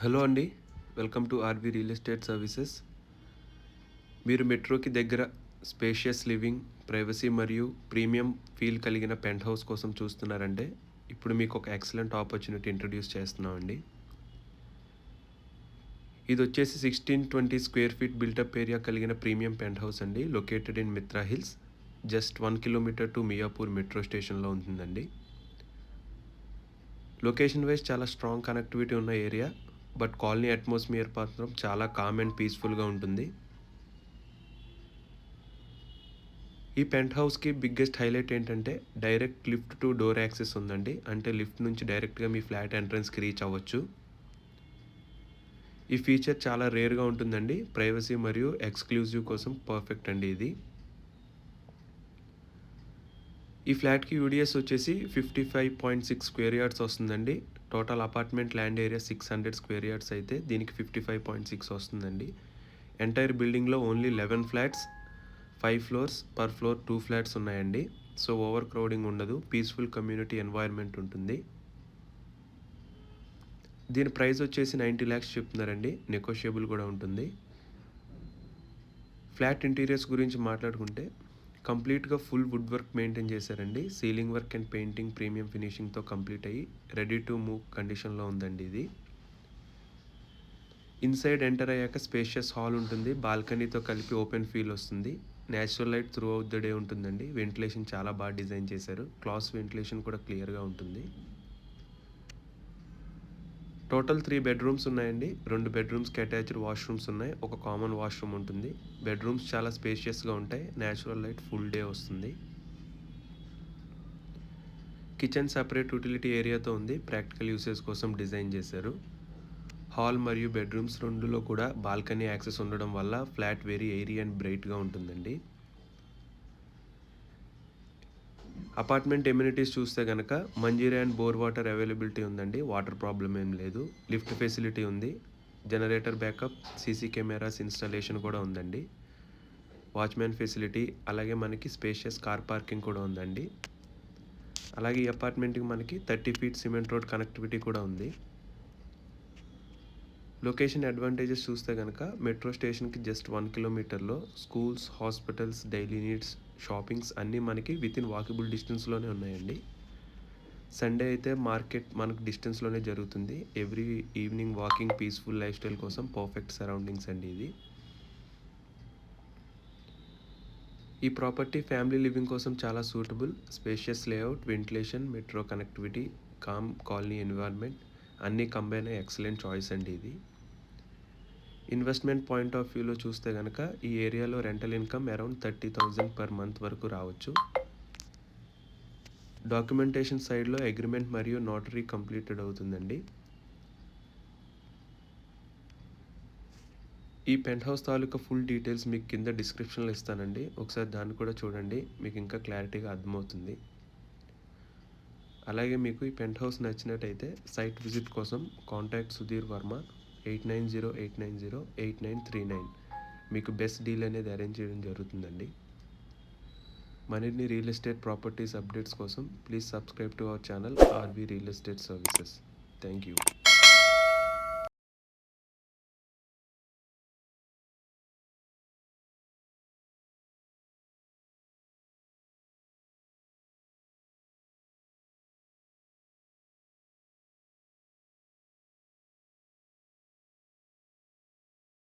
Hello అండి. Welcome to RV real estate services. మీరు మెట్రోకి దగ్గర స్పేషియస్ లివింగ్, ప్రైవసీ మరియు ప్రీమియం ఫీల్ కలిగిన పెంట్ హౌస్ కోసం చూస్తున్నారంటే ఇప్పుడు మీకు ఒక ఎక్సలెంట్ ఆపర్చునిటీ ఇంట్రడ్యూస్ చేస్తున్నామండి. ఇది వచ్చేసి 1620 స్క్వేర్ ఫీట్ బిల్టప్ ఏరియా కలిగిన ప్రీమియం పెంట్ హౌస్ అండి. Located in Mitra hills, just 1 kilometre to Miyapur metro స్టేషన్లో ఉంటుందండి. లొకేషన్ వైజ్ చాలా స్ట్రాంగ్ కనెక్టివిటీ ఉన్న ఏరియా, బట్ కాలనీ అట్మాస్ఫియర్ మాత్రం చాలా కామ్ అండ్ పీస్ఫుల్గా ఉంటుంది. ఈ పెంట్ హౌస్కి బిగ్గెస్ట్ హైలైట్ ఏంటంటే direct lift to door access ఉందండి. అంటే లిఫ్ట్ నుంచి డైరెక్ట్గా మీ ఫ్లాట్ ఎంట్రన్స్కి రీచ్ అవ్వచ్చు. ఈ ఫీచర్ చాలా రేర్గా ఉంటుందండి. ప్రైవసీ మరియు ఎక్స్క్లూజివ్ కోసం పర్ఫెక్ట్ అండి ఇది. ఈ ఫ్లాట్కి యూడిఎస్ వచ్చేసి 55.6 స్క్వేర్ యార్డ్స్ వస్తుందండి. Total apartment land area 600 square yards అయితే దీనికి 55.6 వస్తుందండి. ఎంటైర్ బిల్డింగ్లో only 11 flats, 5 floors, per floor 2 flats ఉన్నాయండి. సో ఓవర్ క్రౌడింగ్ ఉండదు, పీస్ఫుల్ కమ్యూనిటీ ఎన్వైర్న్మెంట్ ఉంటుంది. దీని ప్రైస్ వచ్చేసి 90 lakhs చెప్తున్నారండి. నెగోషియబుల్ కూడా ఉంటుంది. ఫ్లాట్ ఇంటీరియర్స్ గురించి మాట్లాడుకుంటే కంప్లీట్గా ఫుల్ వుడ్ వర్క్ మెయింటైన్ చేశారండి. Ceiling work and painting premium ఫినిషింగ్తో కంప్లీట్ అయ్యి రెడీ టు మూవ్ కండిషన్లో ఉందండి ఇది. ఇన్సైడ్ ఎంటర్ అయ్యాక స్పేషియస్ హాల్ ఉంటుంది. బాల్కనీతో కలిపి ఓపెన్ ఫీల్ వస్తుంది. Natural light throughout the day ఉంటుందండి. వెంటిలేషన్ చాలా బాగా డిజైన్ చేశారు. క్లాస్ వెంటిలేషన్ కూడా క్లియర్గా ఉంటుంది. టోటల్ 3 బెడ్రూమ్స్ ఉన్నాయండి. 2 బెడ్రూమ్స్కి అటాచ్డ్ వాష్రూమ్స్ ఉన్నాయి. ఒక కామన్ వాష్రూమ్ ఉంటుంది. బెడ్రూమ్స్ చాలా స్పేషియస్గా ఉంటాయి. న్యాచురల్ లైట్ ఫుల్ డే వస్తుంది. కిచెన్ సపరేట్ యూటిలిటీ ఏరియాతో ఉంది. ప్రాక్టికల్ యూసేజ్ కోసం డిజైన్ చేశారు. హాల్ మరియు బెడ్రూమ్స్ రెండులో కూడా బాల్కనీ యాక్సెస్ ఉండడం వల్ల ఫ్లాట్ వెరీ ఎయిరీ అండ్ బ్రైట్గా ఉంటుందండి. అపార్ట్మెంట్ ఎమ్యూనిటీస్ చూస్తే కనుక Manjira and bore water availability ఉందండి. వాటర్ ప్రాబ్లం ఏం లేదు. లిఫ్ట్ ఫెసిలిటీ ఉంది. Generator backup, CC cameras installation కూడా ఉందండి. వాచ్మ్యాన్ ఫెసిలిటీ, అలాగే మనకి స్పేషియస్ కార్ పార్కింగ్ కూడా ఉందండి. అలాగే ఈ అపార్ట్మెంట్కి మనకి 30 feet సిమెంట్ రోడ్ కనెక్టివిటీ కూడా ఉంది. లొకేషన్ అడ్వాంటేజెస్ చూస్తే కనుక మెట్రో స్టేషన్కి జస్ట్ 1 కిలోమీటర్లో schools, hospitals, daily needs, shoppings అన్నీ మనకి వితిన్ వాకబుల్ డిస్టెన్స్లోనే ఉన్నాయండి. సండే అయితే మార్కెట్ మనకు డిస్టెన్స్లోనే జరుగుతుంది. Every evening walking, peaceful lifestyle కోసం పర్ఫెక్ట్ సరౌండింగ్స్ అండి ఇది. ఈ ప్రాపర్టీ ఫ్యామిలీ లివింగ్ కోసం చాలా suitable. Spacious layout, ventilation, metro connectivity, calm colony environment అన్నీ కంబైన్ అయ్యే ఎక్సలెంట్ చాయిస్ అండి ఇది. ఇన్వెస్ట్మెంట్ పాయింట్ ఆఫ్ వ్యూలో చూస్తే కనుక ఈ ఏరియాలో rental income around 30,000 per month వరకు రావచ్చు. డాక్యుమెంటేషన్ సైడ్లో అగ్రిమెంట్ మరియు నోటరీ కంప్లీటెడ్ అవుతుందండి. ఈ పెంట్ హౌస్ తాలూకా ఫుల్ డీటెయిల్స్ మీకు కింద డిస్క్రిప్షన్లో ఇస్తానండి. ఒకసారి దాన్ని కూడా చూడండి, మీకు ఇంకా క్లారిటీగా అర్థమవుతుంది. అలాగే మీకు ఈ పెంట్ హౌస్ నచ్చినట్టయితే సైట్ విజిట్ కోసం కాంటాక్ట్ సుధీర్ వర్మ 8908908939. మీకు బెస్ట్ డీల్ అనేది అరేంజ్ చేయడం జరుగుతుందండి. మరిన్ని రియల్ ఎస్టేట్ ప్రాపర్టీస్ అప్డేట్స్ కోసం please subscribe to our channel RV real estate services. Thank you.